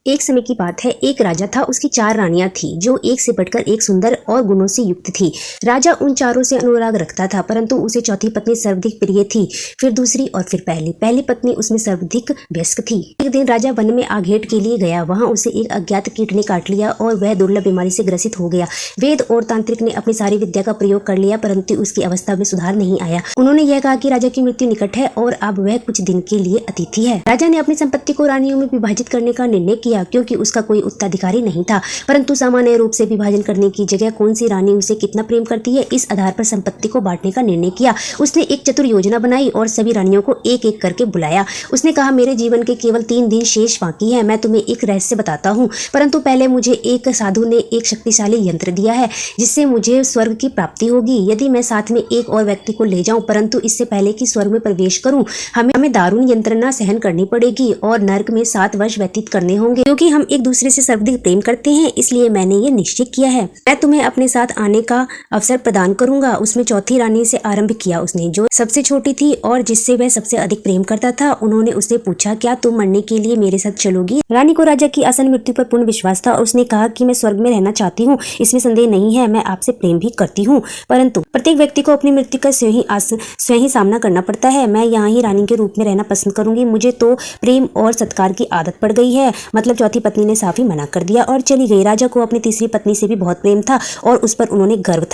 एक समय की बात है, एक राजा था, उसकी 4 रानियां थी जो एक से बढ़कर एक सुंदर और गुणों से युक्त थी। राजा उन चारों से अनुराग रखता था, परंतु उसे चौथी पत्नी सर्वाधिक प्रिय थी, फिर दूसरी और फिर पहली पत्नी उसमें सर्वाधिक व्यस्त थी। एक दिन राजा वन में आघेट के लिए गया, वहां उसे एक अज्ञात कीट ने काट लिया और वह दुर्लभ बीमारी से ग्रसित हो गया। वेद और तांत्रिक ने अपनी सारी विद्या का प्रयोग कर लिया, परंतु उसकी अवस्था में सुधार नहीं आया। उन्होंने यह कहा कि राजा की मृत्यु निकट है और अब वह कुछ दिन के लिए अतिथि है। राजा ने अपनी संपत्ति को रानियों में विभाजित करने का निर्णय किया, क्योंकि उसका कोई उत्तराधिकारी नहीं था। परंतु सामान्य रूप से विभाजन करने की जगह कौन सी रानी उसे कितना प्रेम करती है, इस आधार पर संपत्ति को बांटने का निर्णय किया। उसने एक चतुर योजना बनाई और सभी रानियों को एक एक करके बुलाया। उसने कहा, मेरे जीवन के केवल 3 दिन शेष बाकी है। मैं तुम्हें एक रहस्य बताता हूँ, परंतु पहले मुझे एक साधु ने एक शक्तिशाली यंत्र दिया है जिससे मुझे स्वर्ग की प्राप्ति होगी। यदि मैं साथ में एक और व्यक्ति को ले जाऊं, परंतु इससे पहले कि स्वर्ग में प्रवेश करूं, हमें दारुण यंत्रणा सहन करनी पड़ेगी और नरक में 7 वर्ष व्यतीत करने होंगे। क्योंकि हम एक दूसरे से सर्वाधिक प्रेम करते हैं, इसलिए मैंने ये निश्चय किया है। मैं तुम्हें अपने साथ आने का अवसर प्रदान करूंगा। उसमें चौथी रानी से आरंभ किया, उसने जो सबसे छोटी थी और जिससे वह सबसे अधिक प्रेम करता था। उन्होंने उससे पूछा, क्या तुम मरने के लिए मेरे साथ चलोगी? रानी को राजा की आसन मृत्यु पर पूर्ण विश्वास था और उसने कहा कि मैं स्वर्ग में रहना चाहती हूँ, इसमें संदेह नहीं है। मैं आपसे प्रेम भी करती हूँ, परंतु प्रत्येक व्यक्ति को अपनी मृत्यु का स्वयं ही सामना करना पड़ता है। मैं यहाँ ही रानी के रूप में रहना पसंद करूंगी। मुझे तो प्रेम और सत्कार की आदत पड़ गई है। मतलब चौथी पत्नी ने साफ ही मना कर दिया और चली गई। राजा को अपनी तीसरी पत्नी से भी बहुत प्रेम था और उस पर उन्हें गर्व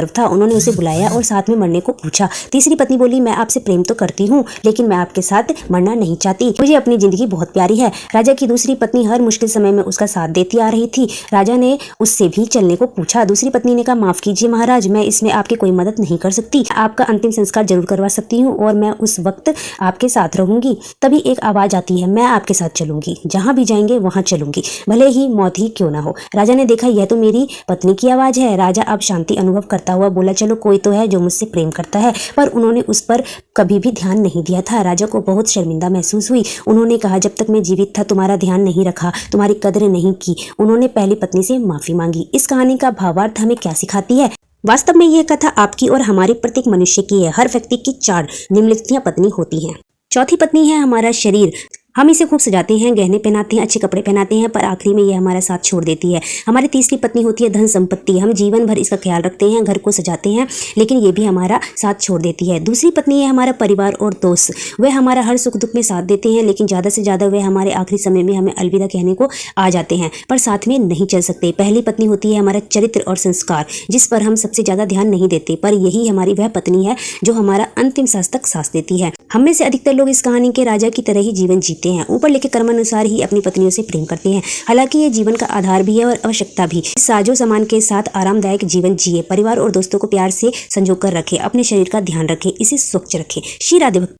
था। उन्होंने उसे बुलाया और साथ में मरने को पूछा। तीसरी पत्नी बोली, मैं आपसे प्रेम तो करती हूँ, लेकिन मैं आपके साथ मरना नहीं चाहती। मुझे अपनी जिंदगी बहुत प्यारी है। राजा की दूसरी पत्नी हर मुश्किल समय में उसका साथ देती आ रही थी। राजा ने उससे भी चलने को पूछा। दूसरी पत्नी ने कहा, माफ कीजिए महाराज, मैं इसमें आपकी कोई मदद नहीं कर सकती। आपका अंतिम संस्कार जरूर करवा सकती हूँ और मैं उस वक्त आपके साथ रहूंगी। तभी एक आवाज आती है, मैं आपके साथ चलूंगी, जहां भी जाएंगे वहां चलूंगी, भले ही मौत ही क्यों ना हो। राजा ने देखा, यह तो मेरी पत्नी की आवाज है। राजा अब शांति अनुभव करता हुआ बोला, चलो कोई तो है जो मुझसे प्रेम करता है। पर उन्होंने उस पर कभी भी ध्यान नहीं दिया था। राजा को बहुत शर्मिंदा महसूस हुई। उन्होंने कहा, जब तक मैं जीवित था तुम्हारा ध्यान नहीं रखा, तुम्हारी कदर नहीं की। उन्होंने पहली पत्नी से माफी मांगी। इस कहानी का भावार्थ हमें क्या सिखाती है? वास्तव में यह कथा आपकी और हमारे प्रत्येक मनुष्य की है। हर व्यक्ति की 4 निम्नलिखित पत्नी होती हैं। चौथी पत्नी है हमारा शरीर। हम इसे खूब सजाते हैं, गहने पहनाते हैं, अच्छे कपड़े पहनाते हैं, पर आखिरी में यह हमारा साथ छोड़ देती है। हमारी तीसरी पत्नी होती है धन संपत्ति। हम जीवन भर इसका ख्याल रखते हैं, घर को सजाते हैं, लेकिन ये भी हमारा साथ छोड़ देती है। दूसरी पत्नी है हमारा परिवार और दोस्त। वह हमारा हर सुख दुख में साथ देते हैं, लेकिन ज़्यादा से ज़्यादा वह हमारे आखिरी समय में हमें अलविदा कहने को आ जाते हैं, पर साथ में नहीं चल सकते। पहली पत्नी होती है हमारा चरित्र और संस्कार, जिस पर हम सबसे ज़्यादा ध्यान नहीं देते, पर यही हमारी वह पत्नी है जो हमारा अंतिम सांस तक साथ देती है। हम में से अधिकतर लोग इस कहानी के राजा की तरह ही जीवन जीते हैं, ऊपर लिखे कर्मानुसार ही अपनी पत्नियों से प्रेम करते हैं। हालांकि ये जीवन का आधार भी है और आवश्यकता भी। साजो सामान के साथ आरामदायक जीवन जिए, परिवार और दोस्तों को प्यार से संजो कर रखें, अपने शरीर का ध्यान रखें, इसे स्वच्छ रखें। श्री राधे भक्त।